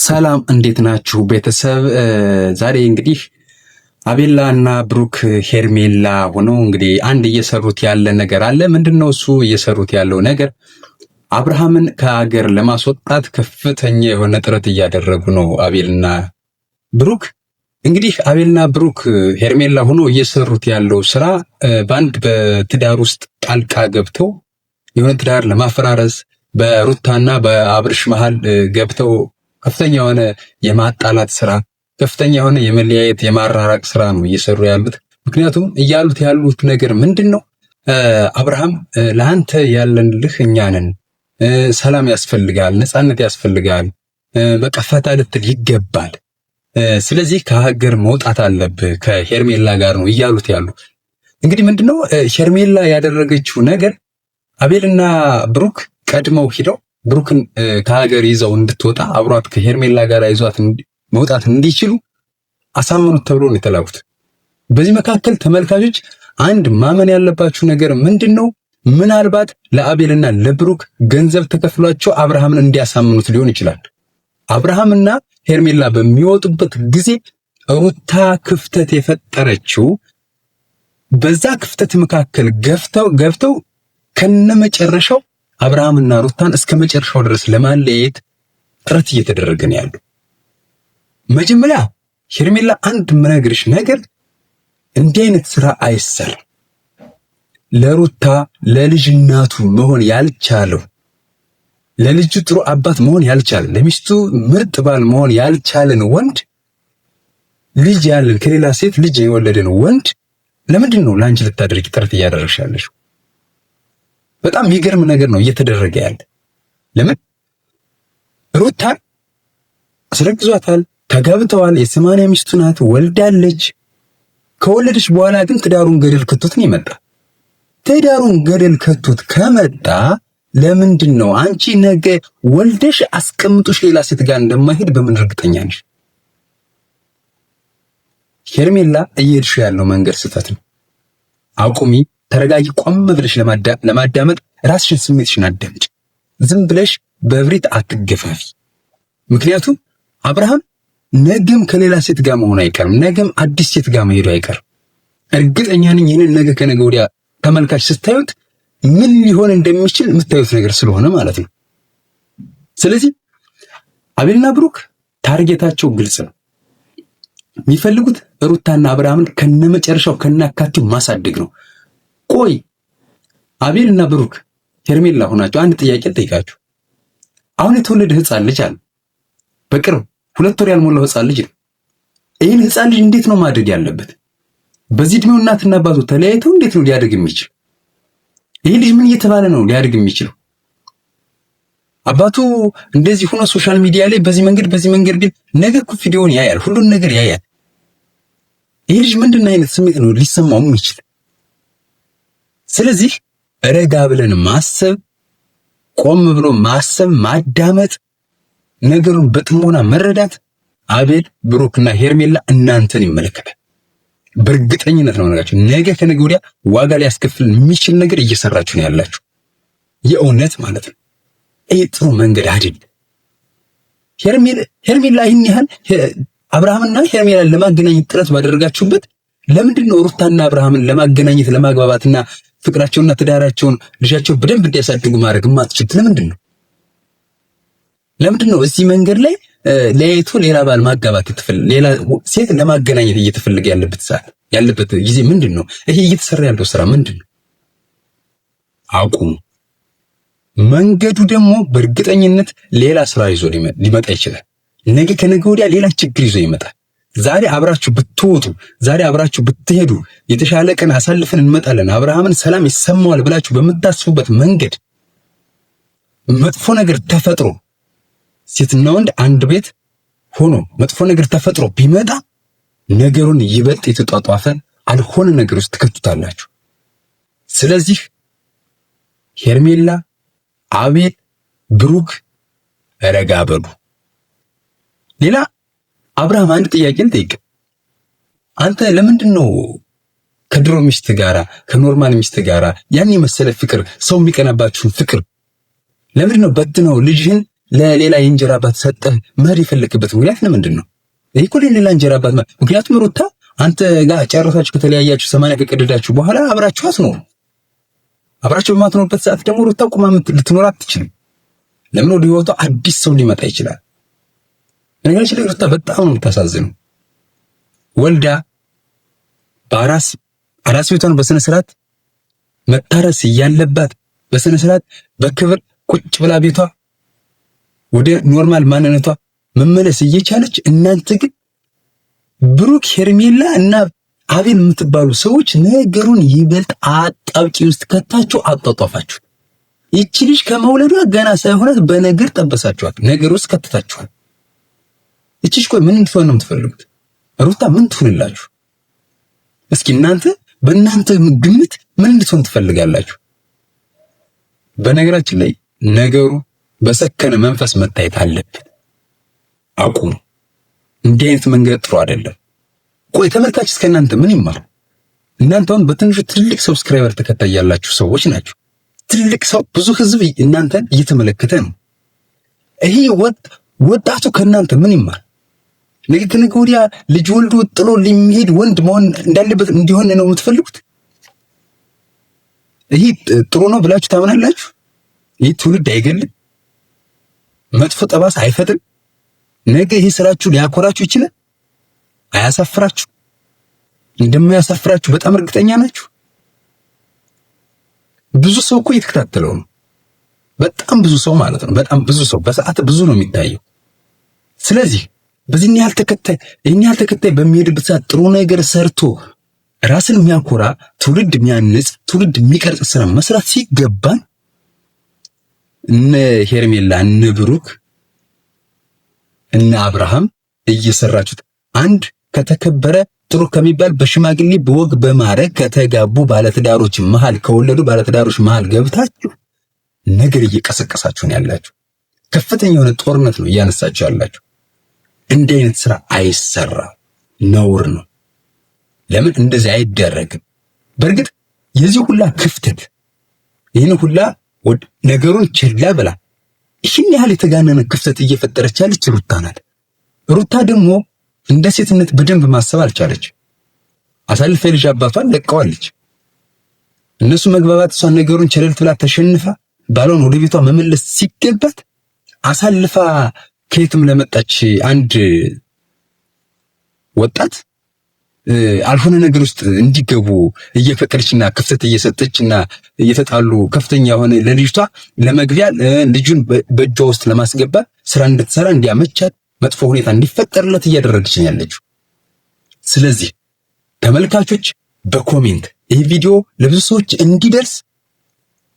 ሰላም እንዴት ናችሁ ቤተሰብ? ዛሬ እንግዲህ አቤላ እና ብሩክ ሄርሜላ ሆነው እንግዲህ አንድ እየሰሩት ያለ ነገር አለ። ምንድነው እሱ እየሰሩት ያለው ነገር? አብርሃምን ከሀገር ለማስወጣት ከፍተኛ የሆነ ጥረት እያደረጉ ነው አቤልና ብሩክ። እንግዲህ አቤልና ብሩክ ሄርሜላ ሆኖ እየሰሩት ያለው ስራ በአንድ በትዳር ውስጥ ጣልቃ ገብተው የሆነ ትዳር ለማፈራረስ በሩታና በአብርሽ መሃል ገብተው ከፍተኛ የሆነ የማጣላት ስራ፣ ከፍተኛ የሆነ የመለያየት የማራራቅ ስራ ነው እየሰሩ ያሉት። ምክንያቱም እያሉት ያሉት ነገር ምንድነው? አብርሃም ለአንተ ያለንልህ እኛ ነን፣ ሰላም ያስፈልጋል፣ ነፃነት ያስፈልጋል፣ በቃ ፈታ ልትል ይገባል፣ ስለዚህ ከሀገር መውጣት አለብህ ከሄርሜላ ጋር ነው እያሉት ያሉ። እንግዲህ ምንድነው ሄርሜላ ያደረገችው ነገር? አቤልና ብሩክ ቀድመው ሂደው ብሩክን ከሀገር ይዘው እንድትወጣ አብሯት ከሄርሜላ ጋር ይዟት መውጣት እንዲችሉ አሳምኑት ተብሎ ነው የተላኩት። በዚህ መካከል ተመልካቾች አንድ ማመን ያለባችሁ ነገር ምንድነው? ምናልባት ለአቤልና ለብሩክ ገንዘብ ተከፍሏቸው አብርሃምን እንዲያሳምኑት ሊሆን ይችላል። አብርሃምና ሄርሜላ በሚወጡበት ጊዜ ሩታ ክፍተት የፈጠረችው በዛ ክፍተት መካከል ገብተው ከነመጨረሻው አብርሃምና ሩታን እስከ መጨረሻው ድረስ ለማለየት ጥረት እየተደረገ ነው ያለው። መጀመሪያ ሄርሜላ አንድ ምነግርሽ ነገር፣ እንዲህ አይነት ስራ አይሰራም። ለሩታ ለልጅ እናቱ መሆን ያልቻለው፣ ለልጁ ጥሩ አባት መሆን ያልቻለ፣ ለሚስቱ ምርጥ ባል መሆን ያልቻለን ወንድ፣ ልጅ ያለን ከሌላ ሴት ልጅ የወለደን ወንድ ለምንድን ነው ለአንቺ ልታደርጊ ጥረት እያደረግሽ ያለሽው? በጣም የሚገርም ነገር ነው እየተደረገ ያለ። ለምን ሩታን አስረግዟታል፣ ተጋብተዋል፣ የሰማንያ ሚስቱ ናት፣ ወልዳለች። ከወለደች በኋላ ግን ትዳሩን ገደል ከቶት ነው የመጣ። ትዳሩን ገደል ከቶት ከመጣ ለምንድን ነው አንቺ ነገ ወልደሽ አስቀምጦሽ ሌላ ሴት ጋር እንደማይሄድ በምን እርግጠኛ ነሽ? ሄርሜላ እየሄድሽ ያለው መንገድ ስህተት ነው። አቁሚ፣ ተረጋጊ፣ ቆም ብለሽ ለማዳመጥ ራስሽን ስሜትሽን አዳምጪ። ዝም ብለሽ በብሪት አትገፋፊ። ምክንያቱም አብርሃም ነገም ከሌላ ሴት ጋር መሆን አይቀርም፣ ነገም አዲስ ሴት ጋር መሄዱ አይቀርም። እርግጠኛ ነኝ ይህንን ነገ ከነገ ወዲያ ተመልካች ስታዩት ምን ሊሆን እንደሚችል የምታዩት ነገር ስለሆነ ማለት ነው። ስለዚህ አቤልና ብሩክ ታርጌታቸው ግልጽ ነው። የሚፈልጉት ሩታና አብርሃምን ከነመጨረሻው ከናካቴው ማሳደግ ነው። ቆይ አቤልና ብሩክ ሄርሜላ ሆናችሁ አንድ ጥያቄ ልጠይቃችሁ። አሁን የተወለደ ህፃን ልጅ አለ፣ በቅርብ 2 ወር ያልሞላው ህፃን ልጅ ነው። ይህን ህፃን ልጅ እንዴት ነው ማድረግ ያለበት? በዚህ እድሜው እናትና አባቱ ተለያይተው እንዴት ነው ሊያድግ የሚችል? ይህ ልጅ ምን እየተባለ ነው ሊያድግ የሚችለው? አባቱ እንደዚህ ሆኖ ሶሻል ሚዲያ ላይ በዚህ መንገድ ግን ነገ እኮ ቪዲዮውን ያያል፣ ሁሉን ነገር ያያል። ይህ ልጅ ምንድን አይነት ስሜት ነው ሊሰማው የሚችል? ስለዚህ ረጋ ብለን ማሰብ፣ ቆም ብሎ ማሰብ፣ ማዳመጥ፣ ነገሩን በጥሞና መረዳት። አቤል ብሩክና ሄርሜላ እናንተን ይመለከታል። በእርግጠኝነት ነው ነገራችሁ። ነገ ከነገ ወዲያ ዋጋ ሊያስከፍል የሚችል ነገር እየሰራችሁ ነው ያላችሁ። የእውነት ማለት ነው። ይህ ጥሩ መንገድ አይደል። ሄርሜላ ይህን ያህል አብርሃምና ሄርሜላን ለማገናኘት ጥረት ባደረጋችሁበት ለምንድን ነው ሩታና አብርሃምን ለማገናኘት ለማግባባትና ፍቅራቸውና ትዳራቸውን ልጃቸው በደንብ እንዲያሳድጉ ማድረግ የማትችሉት? ለምንድን ነው እዚህ መንገድ ላይ ለያይቶ ሌላ ባል ማጋባት ሌላ ሴት ለማገናኘት እየተፈለገ ያለበት ጊዜ ምንድን ነው? ይሄ እየተሰራ ያለው ስራ ምንድን ነው? አቁሙ። መንገዱ ደግሞ በእርግጠኝነት ሌላ ስራ ይዞ ሊመጣ ይችላል። ነገ ከነገ ወዲያ ሌላ ችግር ይዞ ይመጣል። ዛሬ አብራችሁ ብትወጡ፣ ዛሬ አብራችሁ ብትሄዱ፣ የተሻለ ቀን አሳልፈን እንመጣለን፣ አብርሃምን ሰላም ይሰማዋል ብላችሁ በምታስቡበት መንገድ መጥፎ ነገር ተፈጥሮ ሴትና ወንድ አንድ ቤት ሆኖ መጥፎ ነገር ተፈጥሮ ቢመጣ ነገሩን ይበልጥ የተጧጧፈ አልሆነ ነገር ውስጥ ትከቱታላችሁ። ስለዚህ ሄርሜላ፣ አቤል፣ ብሩክ ረጋ በሉ። ሌላ አብርሃም አንድ ጥያቄ ልጠይቅ። አንተ ለምንድን ነው ከድሮ ሚስት ጋራ ከኖርማል ሚስት ጋራ ያን የመሰለ ፍቅር ሰው የሚቀናባችሁን ፍቅር ለምንድን ነው በትነው ልጅህን ለሌላ የእንጀራ አባት ሰጠህ መሄድ የፈለክበት ምክንያት ለምንድን ነው? ይሄ እኮ ሌላ እንጀራ አባት ምክንያቱም ሩታ አንተ ጋር ጨረሳችሁ ከተለያያችሁ 80 ከቀደዳችሁ በኋላ አብራችሁ አትኖሩ። አብራችሁ በማትኖርበት ሰዓት ደግሞ ሩታ ቁማ ልትኖር አትችልም። ለምን? ወደ ህይወቷ አዲስ ሰው ሊመጣ ይችላል። ነገራችን ላይ ሩታ በጣም ነው የምታሳዝነው። ወልዳ አራስ ቤቷን በስነ ስርዓት መታረስ እያለባት በስነ ስርዓት በክብር ቁጭ ብላ ቤቷ ወደ ኖርማል ማንነቷ መመለስ እየቻለች እናንተ ግን ብሩክ ሄርሜላ እና አቤል የምትባሉ ሰዎች ነገሩን ይበልጥ አጣብቂ ውስጥ ከታችሁ አጣጣፋችሁ። ይቺ ልጅ ከመውለዷ ገና ሳይሆናት በነገር ጠበሳችኋት፣ ነገር ውስጥ ከተታችኋል። ይቺ ልጅ ቆይ ምን እንድትሆን ነው የምትፈልጉት? ሩታ ምን ትሆንላችሁ? እስኪ እናንተ በእናንተ ግምት ምን እንድትሆን ትፈልጋላችሁ? በነገራችን ላይ ነገሩ በሰከነ መንፈስ መታየት አለበት። አቁሙ። እንዲህ አይነት መንገድ ጥሩ አይደለም። ቆይ ተመልካች እስከ እናንተ ምን ይማር? እናንተ አሁን በትንሹ ትልቅ ሰብስክራይበር ተከታይ ያላችሁ ሰዎች ናችሁ። ትልቅ ሰው ብዙ ህዝብ እናንተን እየተመለከተ ነው። ይሄ ወጣቱ ከእናንተ ምን ይማር? ነገ ከነገ ወዲያ ልጅ ወልዶ ጥሎ ሊሄድ ወንድ መሆን እንዳለበት እንዲሆን ነው የምትፈልጉት? ይሄ ጥሩ ነው ብላችሁ ታምናላችሁ? ይህ ትውልድ አይገልም? መጥፎ ጠባሳ አይፈጥርም? ነገ ይሄ ስራችሁ ሊያኮራችሁ ይችላል? አያሳፍራችሁ? እንደማያሳፍራችሁ በጣም እርግጠኛ ናችሁ? ብዙ ሰው እኮ እየተከታተለው ነው። በጣም ብዙ ሰው ማለት ነው። በጣም ብዙ ሰው በሰዓት ብዙ ነው የሚታየው። ስለዚህ በዚህ ያህል ተከታይ በሚሄድበት ሰዓት ጥሩ ነገር ሰርቶ ራስን የሚያኮራ ትውልድ የሚያንጽ ትውልድ የሚቀርጽ ስራ መስራት ሲገባን እነ ሄርሜላ እነ ብሩክ እነ አብርሃም እየሰራችሁት አንድ ከተከበረ ጥሩ ከሚባል በሽማግሌ በወግ በማረግ ከተጋቡ ባለትዳሮች መሃል ከወለዱ ባለትዳሮች መሃል ገብታችሁ ነገር እየቀሰቀሳችሁ ነው ያላችሁ። ከፍተኛ የሆነ ጦርነት ነው እያነሳችሁ ያላችሁ። እንዲህ አይነት ስራ አይሰራም፣ ነውር ነው። ለምን እንደዚህ አይደረግም? በእርግጥ የዚህ ሁላ ክፍተት ይህን ሁላ ነገሩን ችላ ብላ ይህን ያህል የተጋነነ ክፍተት እየፈጠረች ያለች ሩታ ናት። ሩታ ደግሞ እንደ ሴትነት በደንብ ማሰብ አልቻለች። አሳልፈ ልጅ አባቷን ለቀዋለች። እነሱ መግባባት እሷን ነገሩን ቸለል ብላ ተሸንፋ ባሏን ወደ ቤቷ መመለስ ሲገባት አሳልፋ ከየትም ለመጣች አንድ ወጣት አልሆነ ነገር ውስጥ እንዲገቡ እየፈቀደችና ክፍተት እየሰጠችና እየተጣሉ ከፍተኛ የሆነ ለልጅቷ ለመግቢያ ልጁን በእጇ ውስጥ ለማስገባት ስራ እንድትሰራ እንዲያመቻት መጥፎ ሁኔታ እንዲፈጠርለት እያደረገች ነው ያለችው። ስለዚህ ተመልካቾች በኮሜንት ይህ ቪዲዮ ለብዙ ሰዎች እንዲደርስ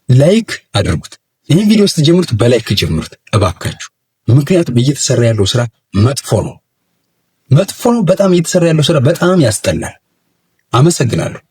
ላይክ አድርጉት። ይህ ቪዲዮ ስትጀምሩት በላይክ ጀምሩት እባካችሁ። ምክንያቱም እየተሰራ ያለው ስራ መጥፎ ነው። በጣም እየተሰራ ያለው ስራ በጣም ያስጠላል። አመሰግናለሁ።